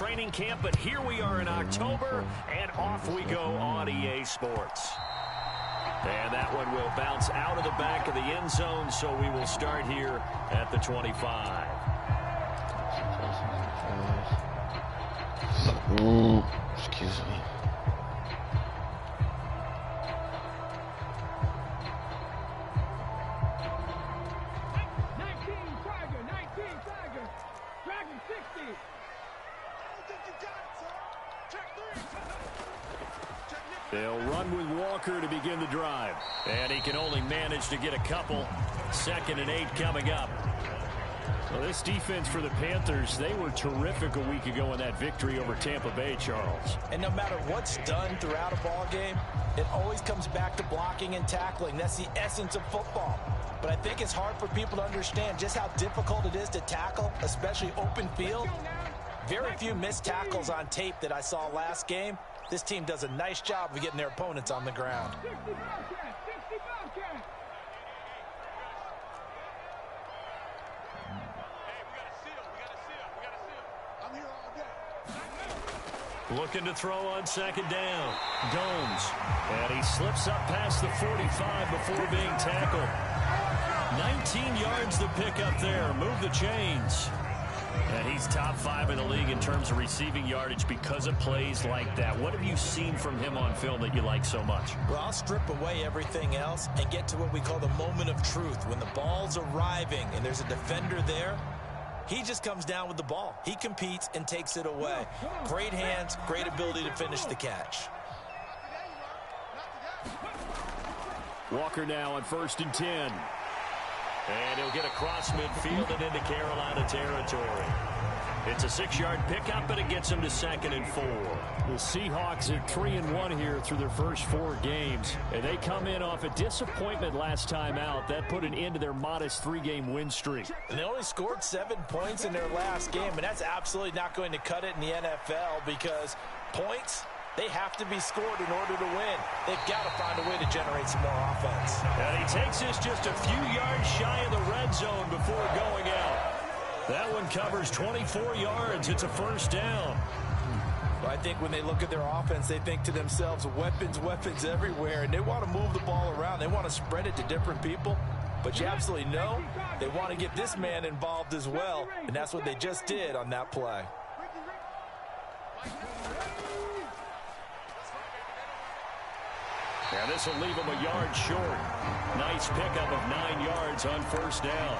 training camp, but here we are in October, and off we go on EA Sports. And that one will bounce out of the back of the end zone, so we will start here at the 25. Ooh, excuse me. They'll run with Walker to begin the drive. And he can only manage to get a couple. 2nd and 8 coming up. Well, this defense for the Panthers, they were terrific a week ago in that victory over Tampa Bay, Charles. And no matter what's done throughout a ball game, it always comes back to blocking and tackling. That's the essence of football. But I think it's hard for people to understand just how difficult it is to tackle, especially open field. Very few missed tackles on tape that I saw last game. This team does a nice job of getting their opponents on the ground. Looking to throw on 2nd down. Gomes. And he slips up past the 45 before being tackled. 19 yards to pick up there. Move the chains. And he's top 5 in the league in terms of receiving yardage because of plays like that. What have you seen from him on film that you like so much? Well, I'll strip away everything else and get to what we call the moment of truth. When the ball's arriving and there's a defender there, he just comes down with the ball. He competes and takes it away. Great hands, great ability to finish the catch. Walker now on 1st and 10. And he'll get across midfield and into Carolina territory. It's a 6-yard pickup, but it gets him to 2nd and 4. The Seahawks are 3-1 here through their first 4 games. And they come in off a disappointment last time out. That put an end to their modest 3-game win streak. And they only scored 7 points in their last game, and that's absolutely not going to cut it in the NFL because points, they have to be scored in order to win. They've got to find a way to generate some more offense. And he takes this just a few yards shy of the red zone before going out. That one covers 24 yards. It's a 1st down. Well, I think when they look at their offense, they think to themselves, weapons, weapons everywhere, and they want to move the ball around. They want to spread it to different people. But you absolutely know they want to get this man involved as well, and that's what they just did on that play. And this will leave him a yard short. Nice pickup of 9 yards on 1st down.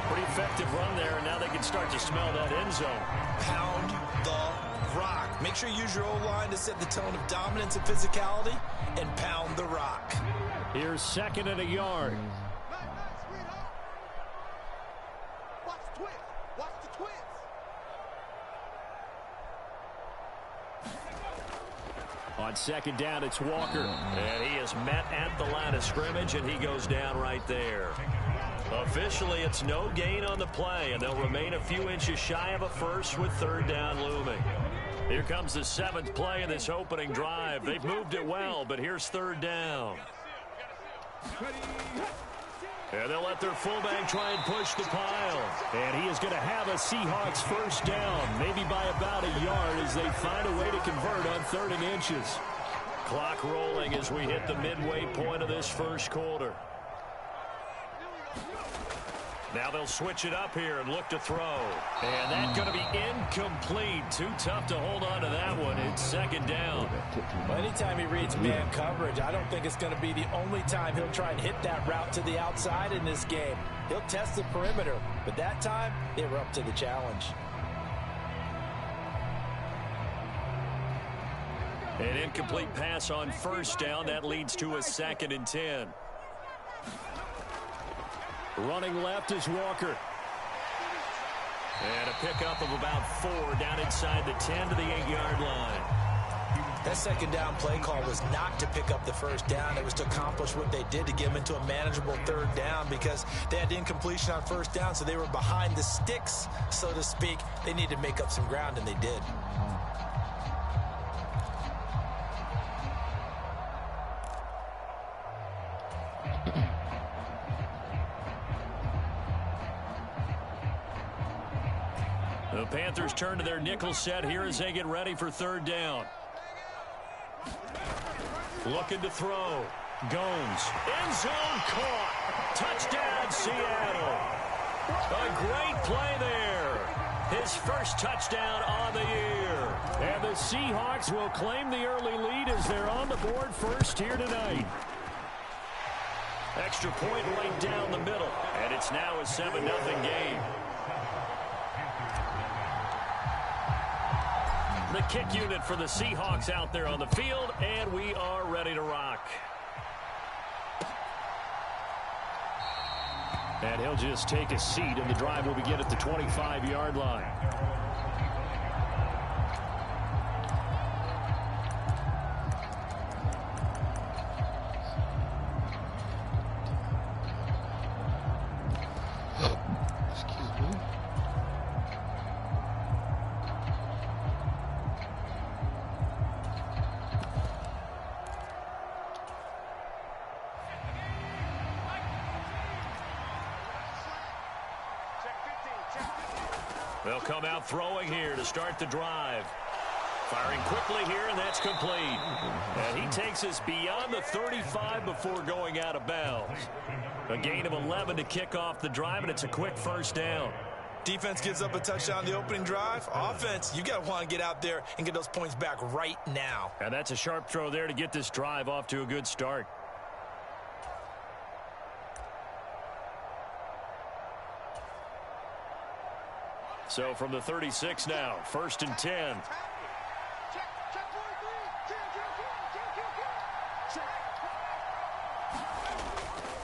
Pretty effective run there, and now they can start to smell that end zone. Pound the rock. Make sure you use your O-line to set the tone of dominance and physicality, and pound the rock. Here's 2nd and a yard. Watch the twist. Watch the twist. On 2nd down, it's Walker. And he is met at the line of scrimmage, and he goes down right there. Officially, it's no gain on the play, and they'll remain a few inches shy of a first with 3rd down looming. Here comes the 7th play of this opening drive. They've moved it well, but here's 3rd down. And they'll let their fullback try and push the pile. And he is going to have a Seahawks 1st down, maybe by about a yard as they find a way to convert on 3rd and inches. Clock rolling as we hit the midway point of this first quarter. Now they'll switch it up here and look to throw. And that's going to be incomplete. Too tough to hold on to that one. It's 2nd down. Well, anytime he reads man coverage, I don't think it's going to be the only time he'll try and hit that route to the outside in this game. He'll test the perimeter, but that time they were up to the challenge. An incomplete pass on 1st down. That leads to a 2nd and 10. Running left is Walker. And a pickup of about 4 down inside the 10 to the 8-yard line. That 2nd down play call was not to pick up the 1st down. It was to accomplish what they did to get them into a manageable 3rd down because they had incompletion on 1st down, so they were behind the sticks, so to speak. They needed to make up some ground, and they did. The Panthers turn to their nickel set here as they get ready for third down. Looking to throw. Gomes. End zone caught. Touchdown, Seattle. A great play there. His first touchdown on the year. And the Seahawks will claim the early lead as they're on the board first here tonight. Extra point right down the middle. And it's now a 7-0 game. The kick unit for the Seahawks out there on the field, and we are ready to rock. And he'll just take a seat, and the drive will begin at the 25-yard line. They'll come out throwing here to start the drive. Firing quickly here, and that's complete. And he takes us beyond the 35 before going out of bounds. A gain of 11 to kick off the drive, and it's a quick first down. Defense gives up a touchdown the opening drive. Offense, you got to want to get out there and get those points back right now. And that's a sharp throw there to get this drive off to a good start. So from the 36 now, 1st and 10.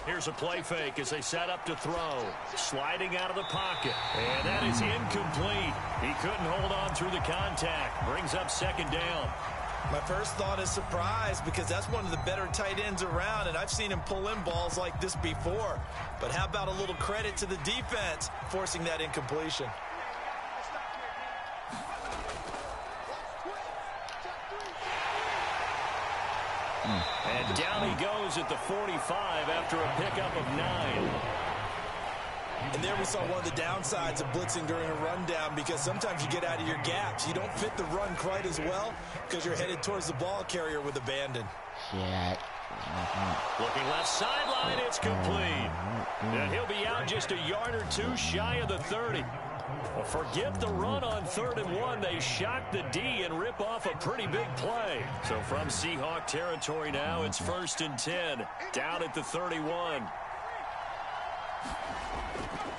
Here's a play fake as they set up to throw. Sliding out of the pocket. And that is incomplete. He couldn't hold on through the contact. Brings up 2nd down. My first thought is surprise because that's one of the better tight ends around, and I've seen him pull in balls like this before. But how about a little credit to the defense forcing that incompletion? And down he goes at the 45 after a pickup of 9. And there we saw one of the downsides of blitzing during a rundown because sometimes you get out of your gaps. You don't fit the run quite as well because you're headed towards the ball carrier with abandon. Shit. Looking left sideline, it's complete. And he'll be out just a yard or two shy of the 30. Well, forget the run on 3rd and 1. They shock the D and rip off a pretty big play. So from Seahawk territory now, it's 1st and 10. Down at the 31.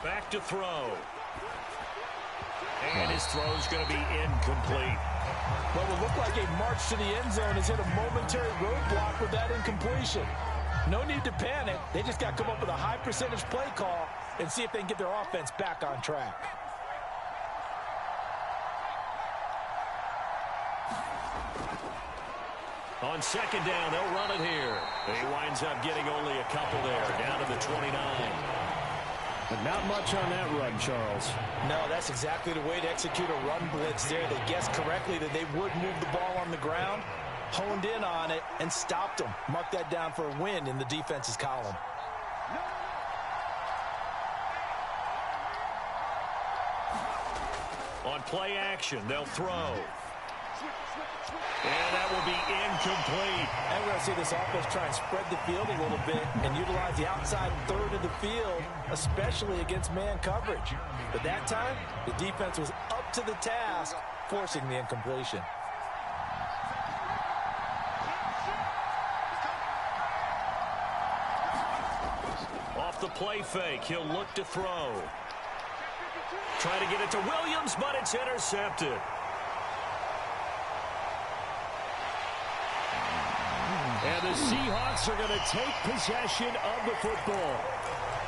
Back to throw. And his throw's going to be incomplete. What will look like a march to the end zone has hit a momentary roadblock with that incompletion. No need to panic. They just got to come up with a high percentage play call and see if they can get their offense back on track. On 2nd down, they'll run it here. He winds up getting only a couple there, down to the 29. But not much on that run, Charles. No, that's exactly the way to execute a run blitz there. They guessed correctly that they would move the ball on the ground, honed in on it, and stopped them. Mark that down for a win in the defense's column. On play action, they'll throw. And that will be incomplete. And we're going to see this offense try and spread the field a little bit and utilize the outside 3rd of the field, especially against man coverage. But that time, the defense was up to the task, forcing the incompletion. Off the play fake, he'll look to throw. Try to get it to Williams, but it's intercepted. And the Seahawks are going to take possession of the football.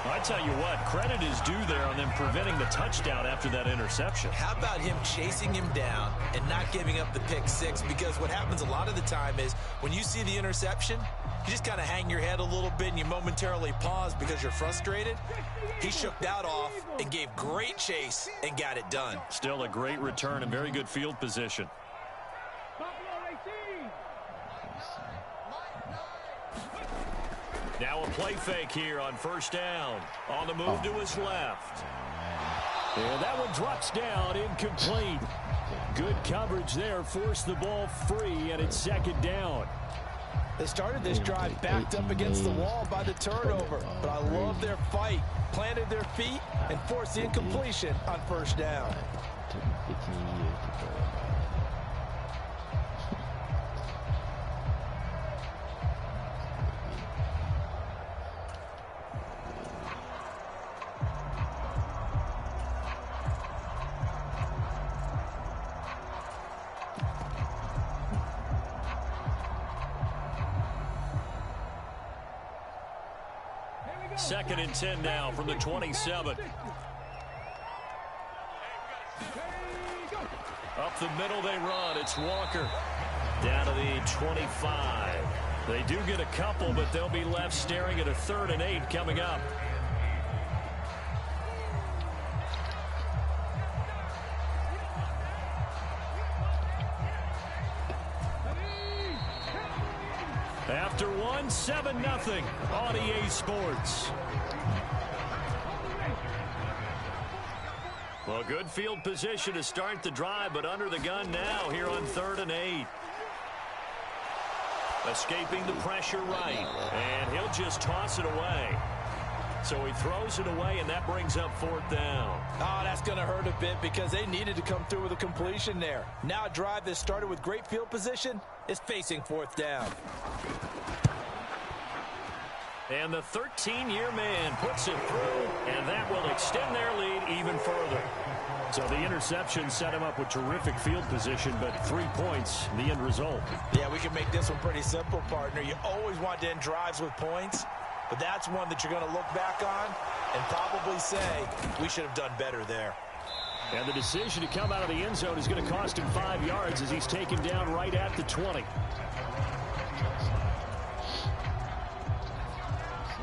I tell you what, credit is due there on them preventing the touchdown after that interception. How about him chasing him down and not giving up the pick six? Because what happens a lot of the time is when you see the interception, you just kind of hang your head a little bit and you momentarily pause because you're frustrated. He shook that off and gave great chase and got it done. Still a great return and very good field position. Now a play fake here on 1st down. On the move to his left. And that one drops down, incomplete. Good coverage there, forced the ball free, and it's second down. They started this drive backed up against the wall by the turnover, but I love their fight. Planted their feet and forced the incompletion on first down. Second and 10 now from the 27. Up the middle they run. It's Walker. Down to the 25. They do get a couple, but they'll be left staring at a 3rd and 8 coming up. After one, 7-0 on EA Sports. Well, good field position to start the drive, but under the gun now here on 3rd and 8. Escaping the pressure right, and he'll just toss it away. So he throws it away, and that brings up 4th down. Oh, that's going to hurt a bit because they needed to come through with a completion there. Now a drive that started with great field position is facing 4th down. And the 13-year man puts it through, and that will extend their lead even further. So the interception set him up with terrific field position, but 3 points, the end result. Yeah, we can make this one pretty simple, partner. You always want to end drives with points, but that's one that you're going to look back on and probably say, we should have done better there. And the decision to come out of the end zone is going to cost him 5 yards as he's taken down right at the 20.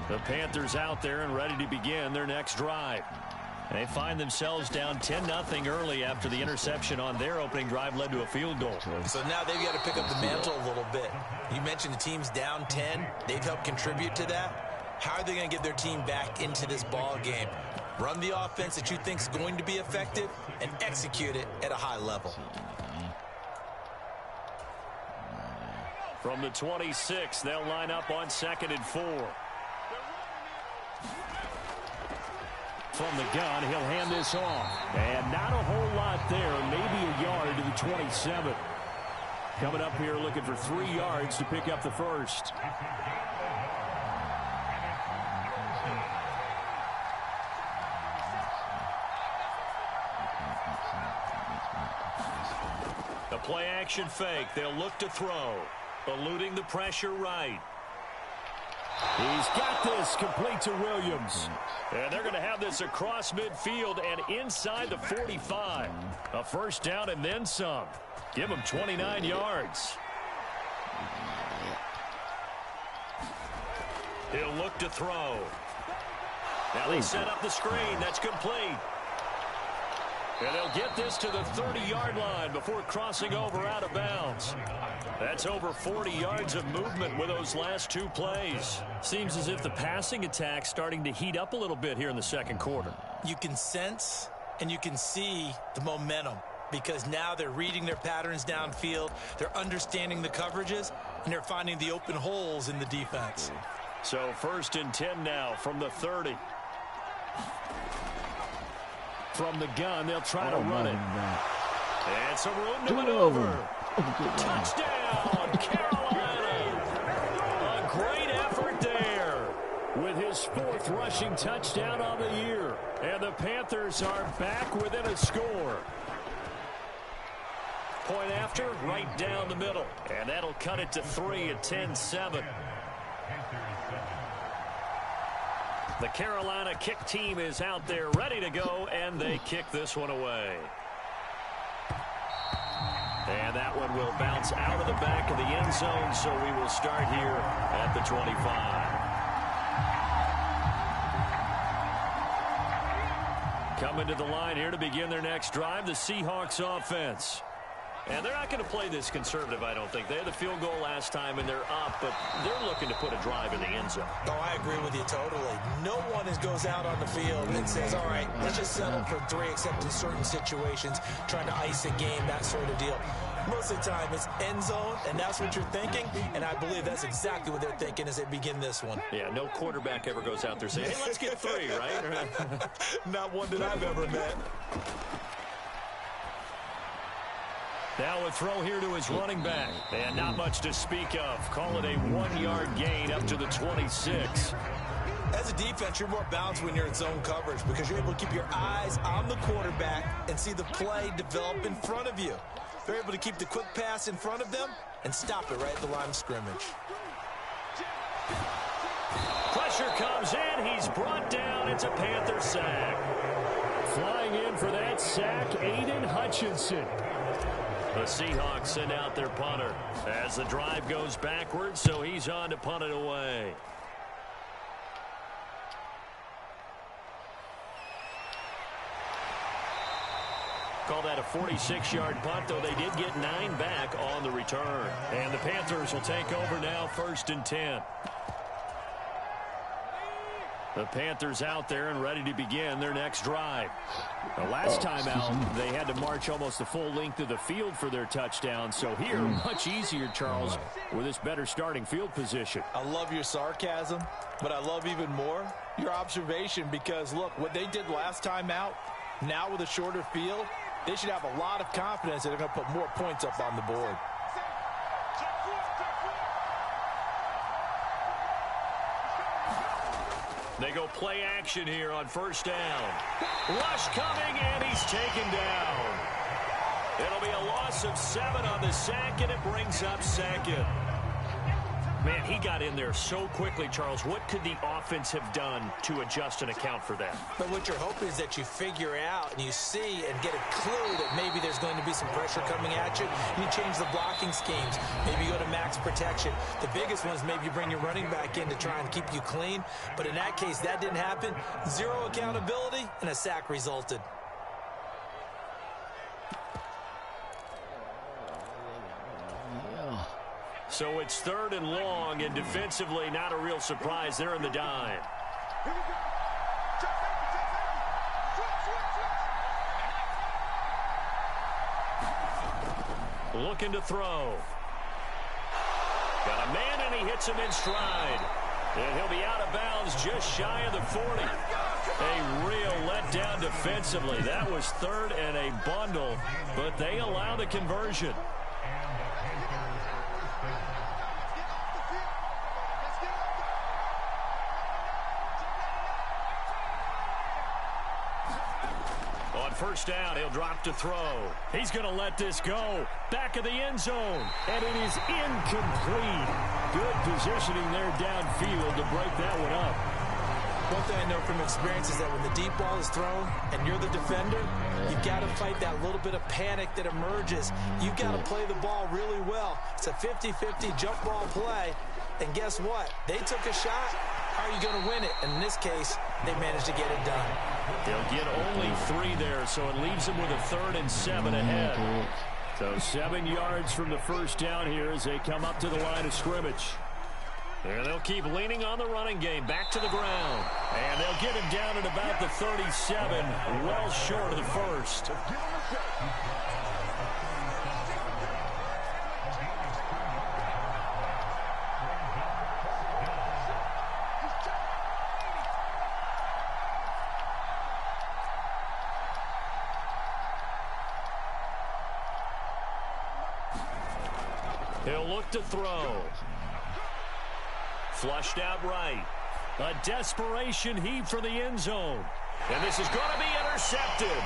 The Panthers out there and ready to begin their next drive. They find themselves down 10-0 early after the interception on their opening drive led to a field goal. So now they've got to pick up the mantle a little bit. You mentioned the team's down 10. They've helped contribute to that. How are they going to get their team back into this ball game? Run the offense that you think is going to be effective and execute it at a high level. From the 26, they'll line up on 2nd and 4. From the gun, he'll hand this off. And not a whole lot there, maybe a yard to the 27. Coming up here looking for 3 yards to pick up the first. The play action fake. They'll look to throw. Eluding the pressure right. He's got this complete to Williams. And they're going to have this across midfield and inside the 45. A first down and then some. Give him 29 yards. He'll look to throw. Now they set up the screen. That's complete. And they'll get this to the 30-yard line before crossing over out of bounds. That's over 40 yards of movement with those last 2 plays. Seems as if the passing attack's starting to heat up a little bit here in the second quarter. You can sense and you can see the momentum because now they're reading their patterns downfield, they're understanding the coverages, and they're finding the open holes in the defense. So 1st and 10 now from the 30. From the gun, they'll try to run it. And some room to maneuver. Touchdown, Carolina. A great effort there with his 4th rushing touchdown on the year. And the Panthers are back within a score. Point after, right down the middle. And that'll cut it to 3 at 10-7. The Carolina kick team is out there ready to go, and they kick this one away. And that one will bounce out of the back of the end zone, so we will start here at the 25. Coming to the line here to begin their next drive, the Seahawks offense. And they're not going to play this conservative, I don't think. They had the field goal last time, and they're up, but they're looking to put a drive in the end zone. Oh, I agree with you totally. No one goes out on the field and says, all right, let's just settle for 3, except in certain situations, trying to ice a game, that sort of deal. Most of the time, it's end zone, and that's what you're thinking, and I believe that's exactly what they're thinking as they begin this one. Yeah, no quarterback ever goes out there saying, hey, let's get 3, right? Not one that I've ever met. Now a throw here to his running back. And not much to speak of. Call it a 1-yard gain up to the 26. As a defense, you're more balanced when you're in zone coverage because you're able to keep your eyes on the quarterback and see the play develop in front of you. They're able to keep the quick pass in front of them and stop it right at the line of scrimmage. Pressure comes in. He's brought down. It's a Panther sack. Flying in for that sack, Aiden Hutchinson. The Seahawks send out their punter as the drive goes backwards, so he's on to punt it away. Call that a 46-yard punt, though they did get 9 back on the return. And the Panthers will take over now, 1st and 10. The Panthers out there and ready to begin their next drive. The last time out, they had to march almost the full length of the field for their touchdown. So here, much easier, Charles, with this better starting field position. I love your sarcasm, but I love even more your observation because, look, what they did last time out, now with a shorter field, they should have a lot of confidence that they're going to put more points up on the board. They go play action here on 1st down. Rush coming, and he's taken down. It'll be a loss of 7 on the sack, and it brings up 2nd. Man, he got in there so quickly, Charles. What could the offense have done to adjust and account for that? But what you're hoping is that you figure out and you see and get a clue that maybe there's going to be some pressure coming at you. And you change the blocking schemes. Maybe you go to max protection. The biggest one is maybe you bring your running back in to try and keep you clean. But in that case, that didn't happen. 0 accountability, and a sack resulted. So it's 3rd and long, and defensively not a real surprise. They're in the dime. Looking to throw. Got a man, and he hits him in stride. And he'll be out of bounds just shy of the 40. A real letdown defensively. That was 3rd and a bundle, but they allow the conversion. On 1st down, he'll drop to throw. He's going to let this go. Back of the end zone. And it is incomplete. Good positioning there downfield to break that one up. One thing I know from experience is that when the deep ball is thrown and you're the defender, you've got to fight that little bit of panic that emerges. You've got to play the ball really well. It's a 50-50 jump ball play. And guess what? They took a shot. How are you going to win it? And in this case, they managed to get it done. They'll get only 3 there, so it leaves them with a 3rd and 7 ahead. So 7 yards from the 1st down here as they come up to the line of scrimmage. And they'll keep leaning on the running game, back to the ground. And they'll get him down at about the 37, well short of the 1st. He'll look to throw. Flushed out right. A desperation heave for the end zone. And this is going to be intercepted.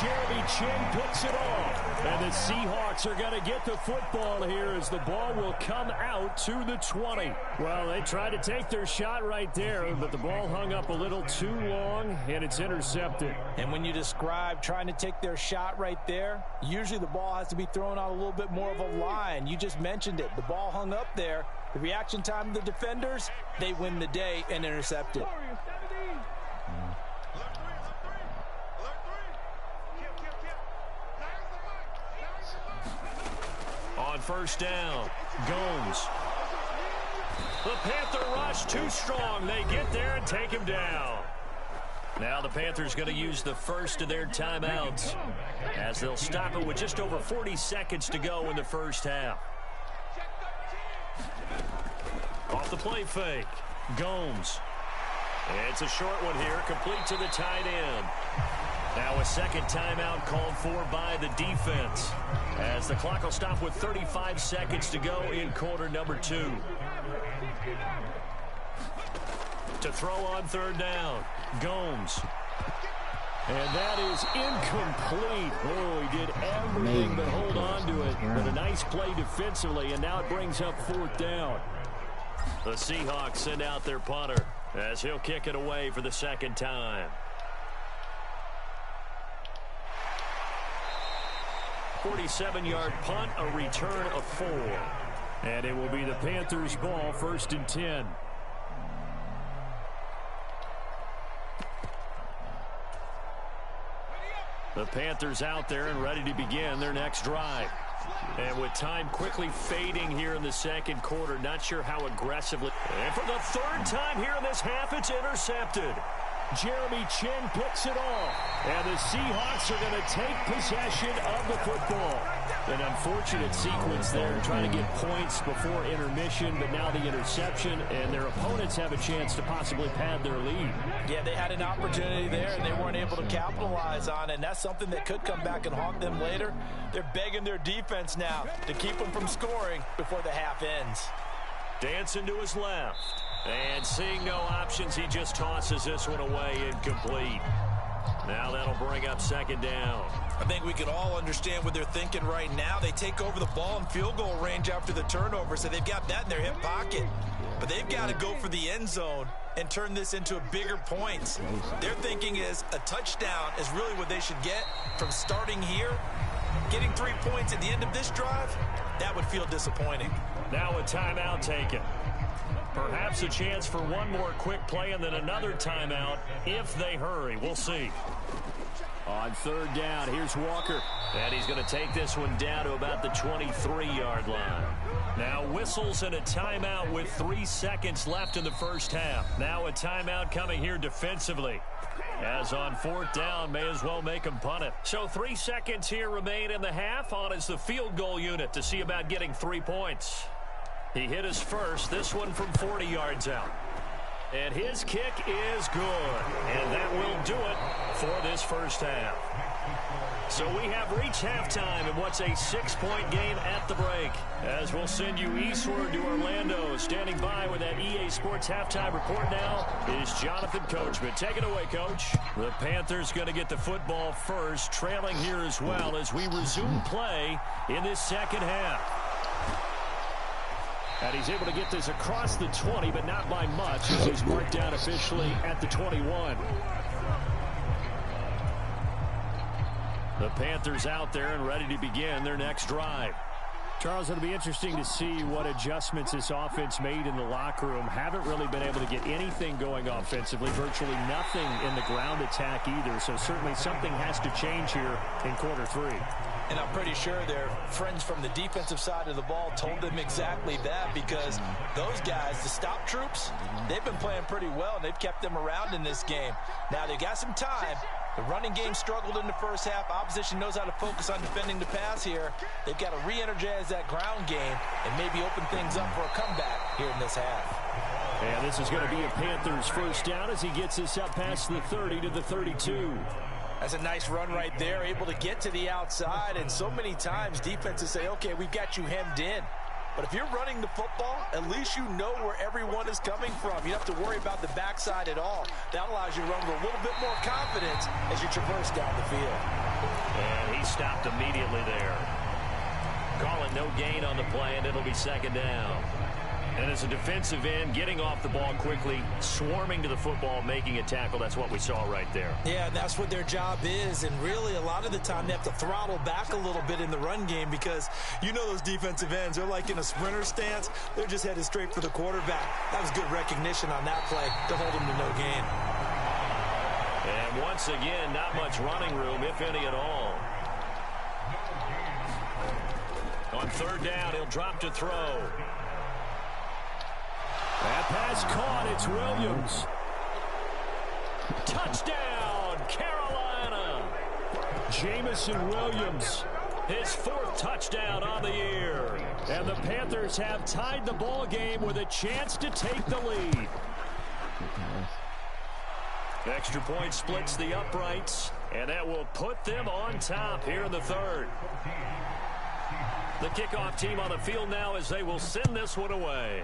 Jeremy Chin picks it off. And the Seahawks are going to get the football here as the ball will come out to the 20. Well, they tried to take their shot right there, but the ball hung up a little too long, and it's intercepted. And when you describe trying to take their shot right there, usually the ball has to be thrown out a little bit more of a line. You just mentioned it. The ball hung up there. The reaction time of the defenders, they win the day and intercept it. on first down. Gomes. The Panther rush too strong. They get there and take him down. Now the Panthers going to use the first of their timeouts as they'll stop it with just over 40 seconds to go in the first half. Off the play fake. Gomes. It's a short one here, complete to the tight end. Now a second timeout called for by the defense as the clock will stop with 35 seconds to go in quarter number 2. To throw on third down. Gomes. And that is incomplete. Oh, he did everything but hold on to it. But a nice play defensively, and now it brings up fourth down. The Seahawks send out their punter as he'll kick it away for the second time. 47-yard punt, a return of 4. And it will be the Panthers' ball, 1st and 10. The Panthers out there and ready to begin their next drive. And with time quickly fading here in the second quarter, not sure how aggressively. And for the third time here in this half, it's intercepted. Jeremy Chin picks it off. And the Seahawks are going to take possession of the football. An unfortunate sequence there, trying to get points before intermission, but now the interception, and their opponents have a chance to possibly pad their lead. Yeah, they had an opportunity there, and they weren't able to capitalize on it, and that's something that could come back and haunt them later. They're begging their defense now to keep them from scoring before the half ends. Dancing to his left. And seeing no options, he just tosses this one away, incomplete. Now that'll bring up second down. I think we can all understand what they're thinking right now. They take over the ball in field goal range after the turnover, so they've got that in their hip pocket. But they've got to go for the end zone and turn this into bigger points. Their thinking is a touchdown is really what they should get from starting here. Getting 3 points at the end of this drive, that would feel disappointing. Now a timeout taken. Perhaps a chance for one more quick play and then another timeout if they hurry. We'll see. On third down, here's Walker. And he's going to take this one down to about the 23-yard line. Now whistles and a timeout with 3 seconds left in the first half. Now a timeout coming here defensively. As on fourth down, may as well make him punt it. So 3 seconds here remain in the half. On is the field goal unit to see about getting 3 points. He hit his first, this one from 40 yards out. And his kick is good. And that will do it for this first half. So we have reached halftime in what's a 6-point game at the break. As we'll send you eastward to Orlando. Standing by with that EA Sports halftime report now is Jonathan Coachman. Take it away, Coach. The Panthers going to get the football first, trailing here as well as we resume play in this second half. And he's able to get this across the 20, but not by much, as he's marked down officially at the 21. The Panthers out there and ready to begin their next drive. Charles, it'll be interesting to see what adjustments this offense made in the locker room. Haven't really been able to get anything going offensively, virtually nothing in the ground attack either. So certainly something has to change here in quarter 3. And I'm pretty sure their friends from the defensive side of the ball told them exactly that, because those guys, the stop troops, they've been playing pretty well, and they've kept them around in this game. Now, they got some time. The running game struggled in the first half. Opposition knows how to focus on defending the pass here. They've got to re-energize that ground game and maybe open things up for a comeback here in this half. And this is going to be a Panthers first down as he gets this up past the 30 to the 32. That's a nice run right there, able to get to the outside. And so many times defenses say, okay, we've got you hemmed in. But if you're running the football, at least you know where everyone is coming from. You don't have to worry about the backside at all. That allows you to run with a little bit more confidence as you traverse down the field. And he stopped immediately there. Call it no gain on the play, and it'll be second down. And as a defensive end, getting off the ball quickly, swarming to the football, making a tackle, that's what we saw right there. Yeah, and that's what their job is. And really, a lot of the time, they have to throttle back a little bit in the run game, because you know those defensive ends, they're like in a sprinter stance. They're just headed straight for the quarterback. That was good recognition on that play to hold him to no gain. And once again, not much running room, if any at all. On On third down, he'll drop to throw. That pass caught. It's Williams. Touchdown, Carolina. Jamison Williams, his 4th touchdown on the year. And the Panthers have tied the ball game with a chance to take the lead. Extra point splits the uprights, and that will put them on top here in the 3rd. The kickoff team on the field now as they will send this one away.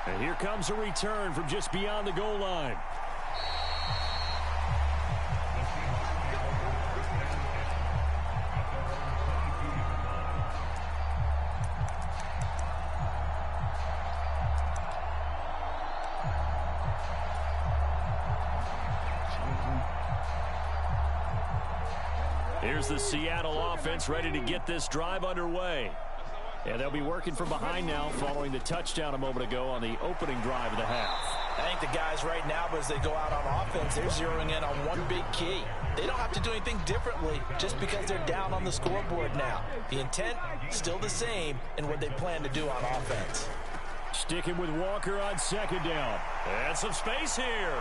And here comes a return from just beyond the goal line. Here's the Seattle offense ready to get this drive underway. And they'll be working from behind now following the touchdown a moment ago on the opening drive of the half. I think the guys right now, as they go out on offense, they're zeroing in on one big key. They don't have to do anything differently just because they're down on the scoreboard now. The intent, still the same in what they plan to do on offense. Sticking with Walker on 2nd down. And some space here.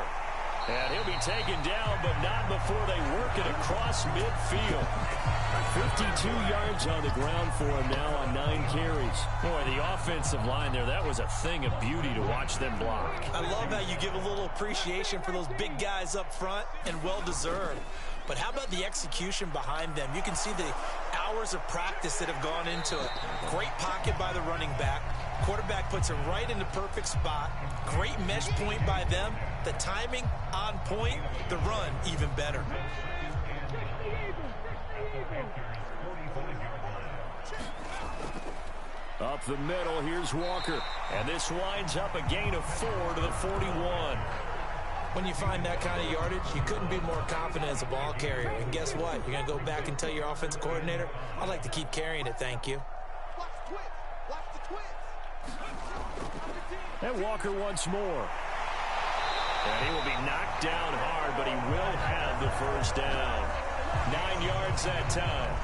And he'll be taken down, but not before they work it across midfield. 52 yards on the ground for him now on 9 carries. Boy, the offensive line there, that was a thing of beauty to watch them block. I love how you give a little appreciation for those big guys up front, and well-deserved. But how about the execution behind them? You can see the hours of practice that have gone into it. Great pocket by the running back. Quarterback puts it right in the perfect spot. Great mesh point by them. The timing on point. The run even better. Up the middle, here's Walker. And this winds up a gain of 4 to the 41. When you find that kind of yardage, you couldn't be more confident as a ball carrier. And guess what? You're going to go back and tell your offensive coordinator, I'd like to keep carrying it, thank you. Watch the twist. Watch the twist. And Walker once more. And he will be knocked down hard, but he will have the first down. 9 yards that time.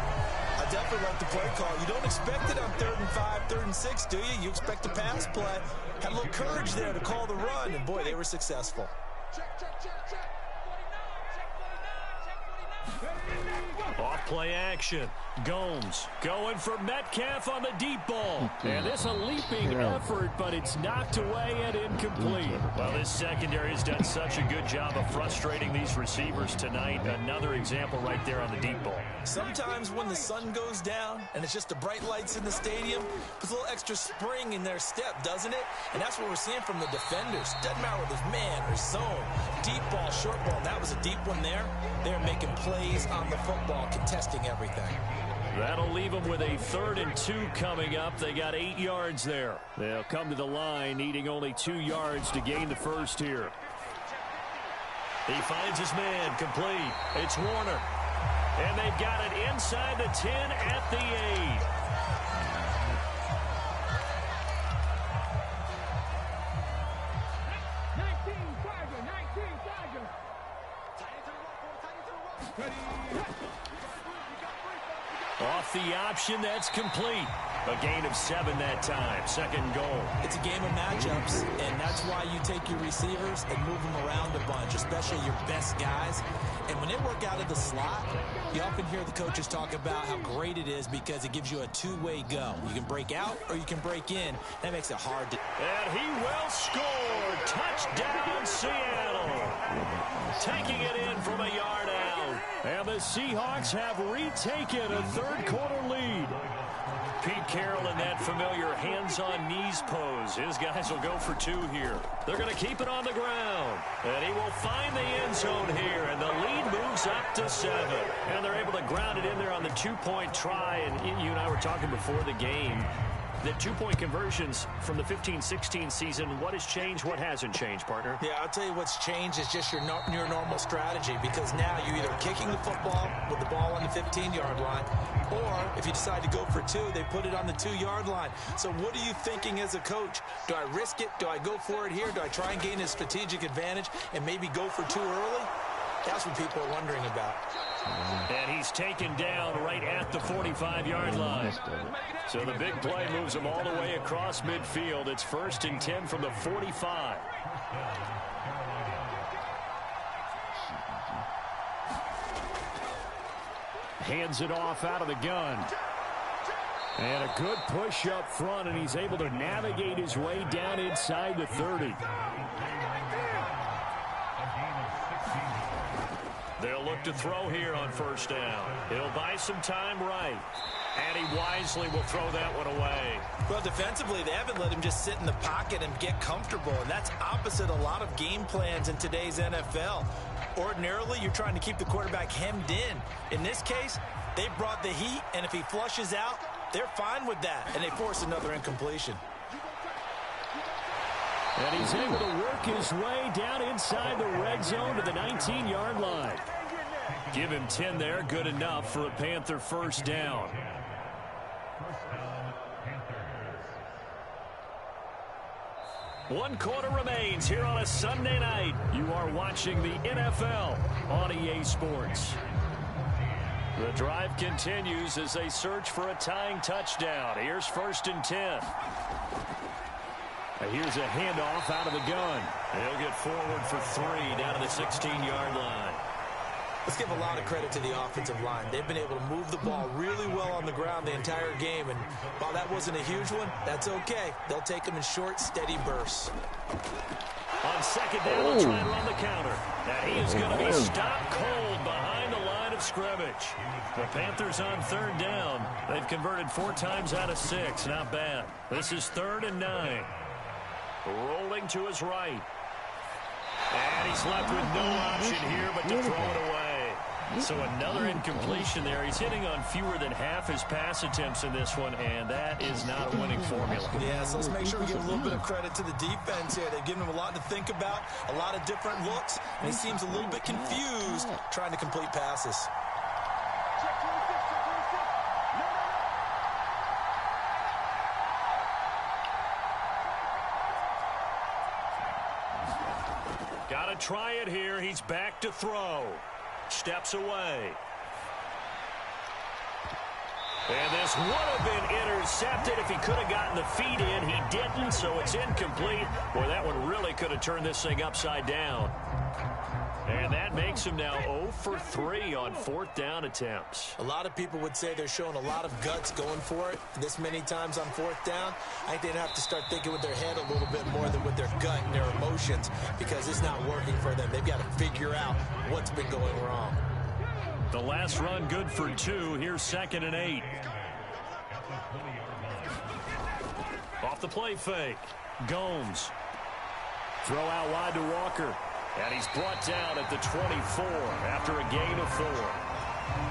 I definitely like the play call. You don't expect it on 3rd and 5, 3rd and 6, do you? You expect a pass play. Had a little courage there to call the run, and boy, they were successful. Off play action. Gomes going for Metcalf on the deep ball. And this a leaping effort, but it's knocked away and incomplete. Well, this secondary has done such a good job of frustrating these receivers tonight. Another example right there on the deep ball. Sometimes when the sun goes down and it's just the bright lights in the stadium, puts a little extra spring in their step, doesn't it? And that's what we're seeing from the defenders. Doesn't matter whether it's man or zone, deep ball, short ball. That was a deep one there. They're making plays on the football, contesting everything. That'll leave them with a 3rd and 2 coming up. They got 8 yards there. They'll come to the line, needing only 2 yards to gain the first here. He finds his man, complete. It's Warner. And they've got it inside the 10 at the 8. Off the option, that's complete. A gain of 7 that time. 2nd and goal. It's a game of matchups, and that's why you take your receivers and move them around a bunch, especially your best guys. And when they work out of the slot, you often hear the coaches talk about how great it is because it gives you a two-way go. You can break out or you can break in. That makes it hard to... And he will score. Touchdown, Seattle. Taking it in from a yard out. And the Seahawks have retaken a 3rd quarter lead. Pete Carroll in that familiar hands-on-knees pose. His guys will go for 2 here. They're going to keep it on the ground. And he will find the end zone here. And the lead moves up to 7. And they're able to ground it in there on the 2-point try. And you and I were talking before the game. The 2-point conversions from the 15-16 season, what has changed, what hasn't changed, partner? Yeah, I'll tell you what's changed is just your normal strategy, because now you're either kicking the football with the ball on the 15-yard line, or if you decide to go for 2, they put it on the 2-yard line. So what are you thinking as a coach? Do I risk it? Do I go for it here? Do I try and gain a strategic advantage and maybe go for 2 early? That's what people are wondering about. And he's taken down right at the 45-yard line. So the big play moves him all the way across midfield. It's 1st and 10 from the 45. Hands it off out of the gun. And a good push up front, and he's able to navigate his way down inside the 30. They'll look to throw here on 1st down. He'll buy some time right. And he wisely will throw that one away. Well, defensively, they haven't let him just sit in the pocket and get comfortable, and that's opposite a lot of game plans in today's NFL. Ordinarily, you're trying to keep the quarterback hemmed in. In this case, they brought the heat, and if he flushes out, they're fine with that, and they force another incompletion. And he's able to work his way down inside the red zone to the 19-yard line. Give him 10 there, good enough for a Panther 1st down. One quarter remains here on a Sunday night. You are watching the NFL on EA Sports. The drive continues as they search for a tying touchdown. Here's 1st and 10. Here's a handoff out of the gun. He'll get forward for 3 down to the 16-yard line. Let's give a lot of credit to the offensive line. They've been able to move the ball really well on the ground the entire game, and while that wasn't a huge one, that's okay. They'll take them in short, steady bursts. On 2nd down, they'll try and run the counter. And he is going to be stopped cold behind the line of scrimmage. The Panthers on 3rd down. They've converted 4 times out of 6. Not bad. This is 3rd and 9. Rolling to his right. And he's left with no option here but to throw it away. So another incompletion there. He's hitting on fewer than half his pass attempts in this one, and that is not a winning formula. Yeah, so let's make sure we give a little bit of credit to the defense here. They've given him a lot to think about, a lot of different looks, and he seems a little bit confused trying to complete passes. Got to try it here. He's back to throw. Steps away. And this would have been intercepted if he could have gotten the feet in. He didn't, so it's incomplete. Boy, that one really could have turned this thing upside down. And that makes him now 0 for 3 on 4th down attempts. A lot of people would say they're showing a lot of guts going for it this many times on 4th down. I think they'd have to start thinking with their head a little bit more than with their gut and their emotions, because it's not working for them. They've got to figure out what's been going wrong. The last run good for 2. Here's 2nd and 8. Off the play fake. Gomes. Throw out wide to Walker. And he's brought down at the 24 after a gain of 4.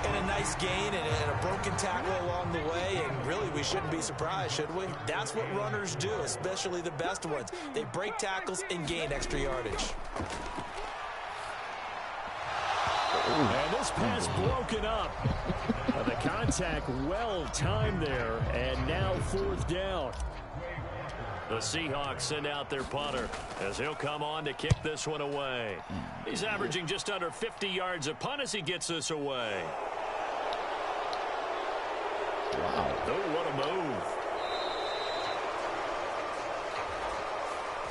And a nice gain and a broken tackle along the way, and really we shouldn't be surprised, should we? That's what runners do, especially the best ones. They break tackles and gain extra yardage. And this pass broken up. The contact well timed there, and now 4th down. The Seahawks send out their punter as he'll come on to kick this one away. He's averaging just under 50 yards a punt as he gets this away. Wow. Oh, what a move.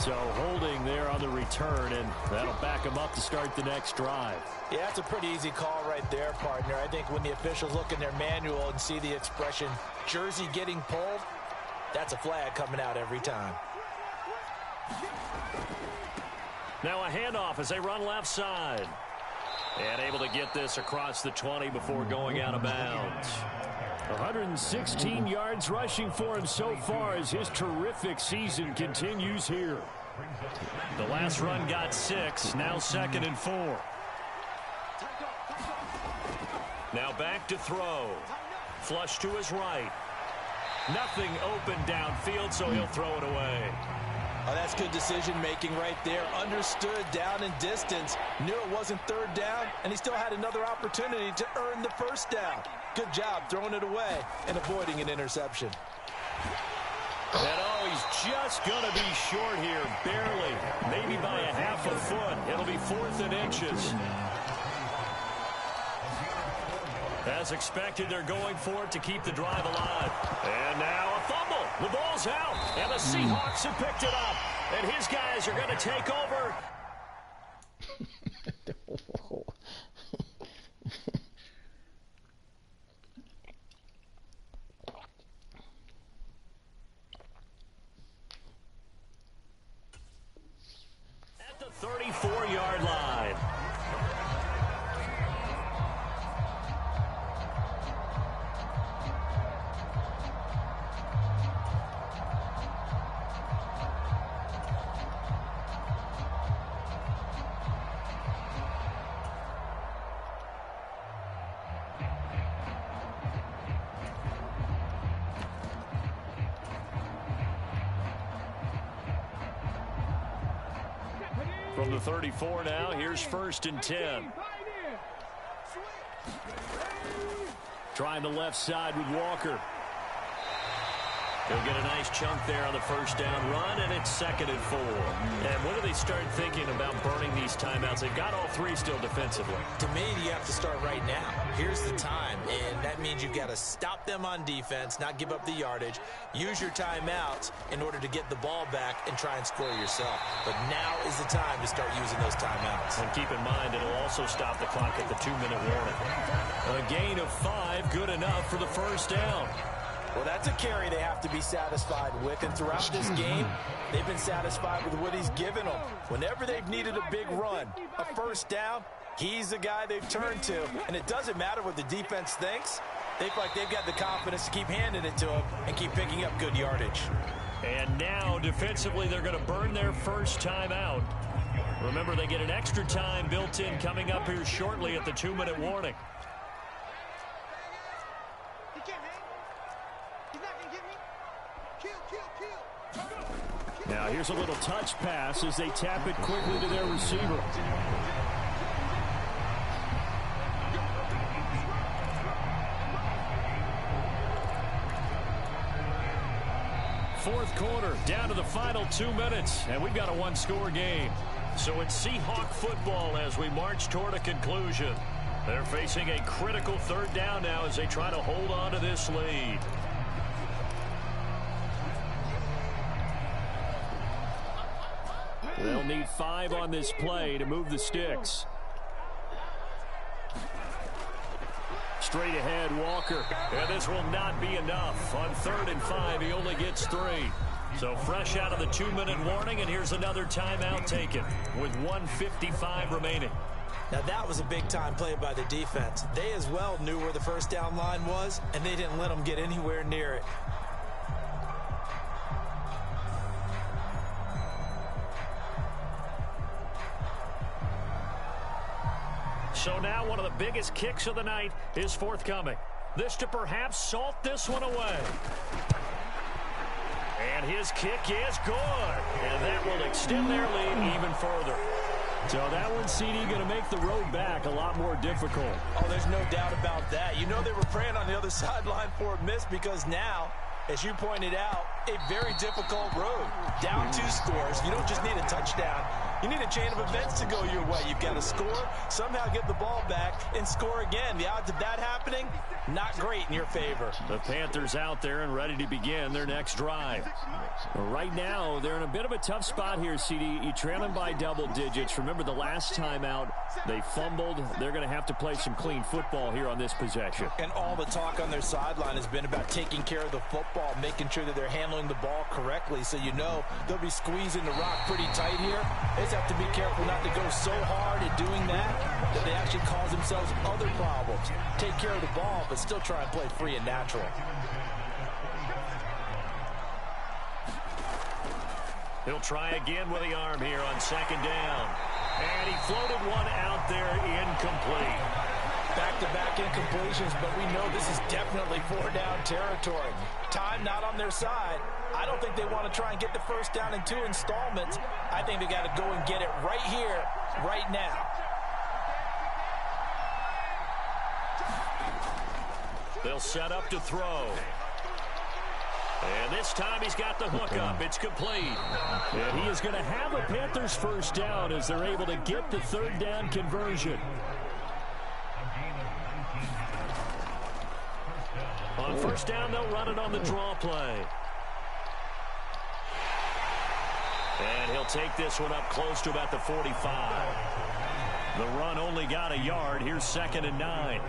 So holding there on the return, and that'll back him up to start the next drive. Yeah, that's a pretty easy call right there, partner. I think when the officials look in their manual and see the expression, jersey getting pulled, that's a flag coming out every time. Now a handoff as they run left side. And able to get this across the 20 before going out of bounds. 116 yards rushing for him so far as his terrific season continues here. The last run got 6, now 2nd and 4. Now back to throw. Flush to his right. Nothing open downfield, so he'll throw it away. Oh, that's good decision-making right there. Understood down and distance. Knew it wasn't 3rd down, and he still had another opportunity to earn the 1st down. Good job throwing it away and avoiding an interception. And oh, he's just going to be short here, barely. Maybe by a half a foot. It'll be 4th and inches. As expected, they're going for it to keep the drive alive. And now a fumble. The ball's out. And the Seahawks have picked it up. And his guys are going to take over. At the 34-yard line. From the 34 now, here's 1st and 10. Trying the left side with Walker. He'll get a nice chunk there on the first down run, and it's 2nd and 4. And when do they start thinking about burning these timeouts? They've got all 3 still defensively. To me, you have to start right now. Here's the time, and that means you've got to stop them on defense, not give up the yardage, use your timeouts in order to get the ball back and try and score yourself. But now is the time to start using those timeouts. And keep in mind, it'll also stop the clock at the 2-minute warning. A gain of 5, good enough for the first down. Well, that's a carry they have to be satisfied with, and throughout this game, they've been satisfied with what he's given them. Whenever they've needed a big run, a first down, he's the guy they've turned to, and it doesn't matter what the defense thinks. They feel like they've got the confidence to keep handing it to him and keep picking up good yardage. And now, defensively, they're going to burn their first time out. Remember, they get an extra time built in coming up here shortly at the 2-minute warning. Now here's a little touch pass as they tap it quickly to their receiver. Fourth quarter, down to the final 2 minutes, and we've got a one-score game. So it's Seahawk football as we march toward a conclusion. They're facing a critical 3rd down now as they try to hold on to this lead. They'll need 5 on this play to move the sticks. Straight ahead, Walker. And this will not be enough. On 3rd and 5, he only gets 3. So fresh out of the 2-minute warning, and here's another timeout taken with 1:55 remaining. Now that was a big-time play by the defense. They as well knew where the first down line was, and they didn't let them get anywhere near it. So now one of the biggest kicks of the night is forthcoming. This to perhaps salt this one away. And his kick is good. And that will extend their lead even further. So that one, CD, going to make the road back a lot more difficult. Oh, there's no doubt about that. You know they were praying on the other sideline for a miss because now, as you pointed out, a very difficult road. Down 2 scores. You don't just need a touchdown. You need a chain of events to go your way. You've got to score, somehow get the ball back, and score again. The odds of that happening, not great in your favor. The Panthers out there and ready to begin their next drive. Right now, they're in a bit of a tough spot here, CD. You trail them by double digits. Remember the last time out, they fumbled. They're going to have to play some clean football here on this possession. And all the talk on their sideline has been about taking care of the football, making sure that they're handling the ball correctly. So you know they'll be squeezing the rock pretty tight here. They just have to be careful not to go so hard at doing that they actually cause themselves other problems. Take care of the ball, but still try and play free and natural. He'll try again with the arm here on 2nd down. And he floated one out there incomplete. Back-to-back incompletions, but we know this is definitely 4-down territory. Time not on their side. I don't think they want to try and get the first down in 2 installments. I think they got to go and get it right here, right now. They'll set up to throw. And this time he's got the hook up. It's complete. And he is going to have a Panthers first down as they're able to get the 3rd down conversion. On first down, they'll run it on the draw play. And he'll take this one up close to about the 45. The run only got a yard. Here's 2nd and 9.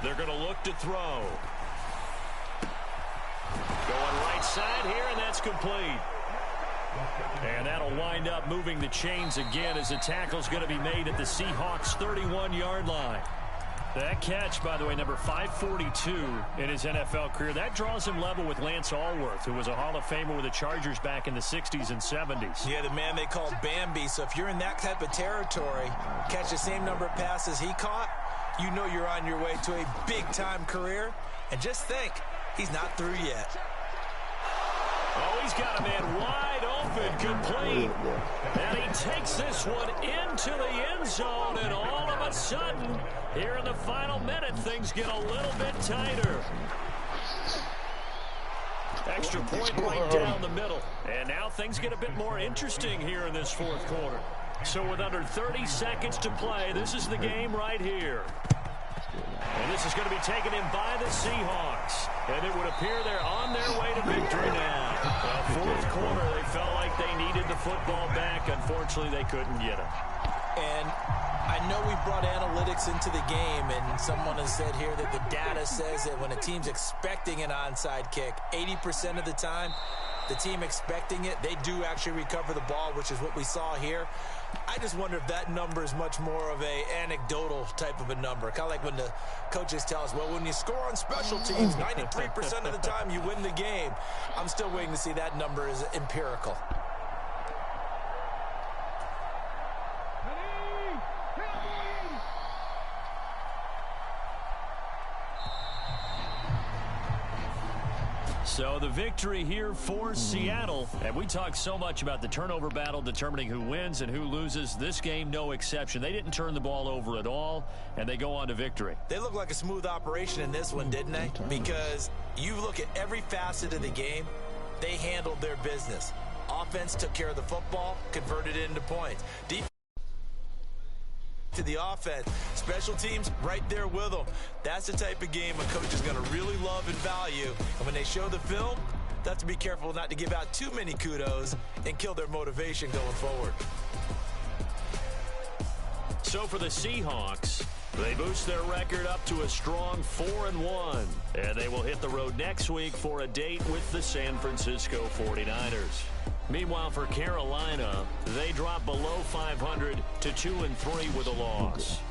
They're going to look to throw. Going right side here, and that's complete. And that'll wind up moving the chains again as the tackle's going to be made at the Seahawks' 31-yard line. That catch, by the way, number 542 in his NFL career, that draws him level with Lance Allworth, who was a Hall of Famer with the Chargers back in the 60s and 70s. Yeah, the man they called Bambi. So if you're in that type of territory, catch the same number of passes he caught, you know you're on your way to a big-time career. And just think, he's not through yet. Oh, he's got a man wide open, complete. And he takes this one into the end zone, and all of a sudden, here in the final minute, things get a little bit tighter. Extra point right down the middle. And now things get a bit more interesting here in this 4th quarter. So with under 30 seconds to play, this is the game right here. And this is going to be taken in by the Seahawks. And it would appear they're on their way to victory now. Well, 4th quarter, they felt like they needed the football back. Unfortunately, they couldn't get it. And I know we brought analytics into the game, and someone has said here that the data says that when a team's expecting an onside kick, 80% of the time, the team expecting it, they do actually recover the ball, which is what we saw here. I just wonder if that number is much more of a anecdotal type of a number. Kind of like when the coaches tell us, well, when you score on special teams, 93% of the time you win the game. I'm still waiting to see that number is empirical. So the victory here for Seattle. And we talk so much about the turnover battle determining who wins and who loses. This game, no exception. They didn't turn the ball over at all, and they go on to victory. They look like a smooth operation in this one, didn't they? Because you look at every facet of the game, they handled their business. Offense took care of the football, converted it into points. Defense to the offense. Special teams right there with them. That's the type of game a coach is going to really love and value. And when they show the film, they have to be careful not to give out too many kudos and kill their motivation going forward. So for the Seahawks, they boost their record up to a strong 4-1. And they will hit the road next week for a date with the San Francisco 49ers. Meanwhile, for Carolina, they drop below 500 to 2-3 with a loss.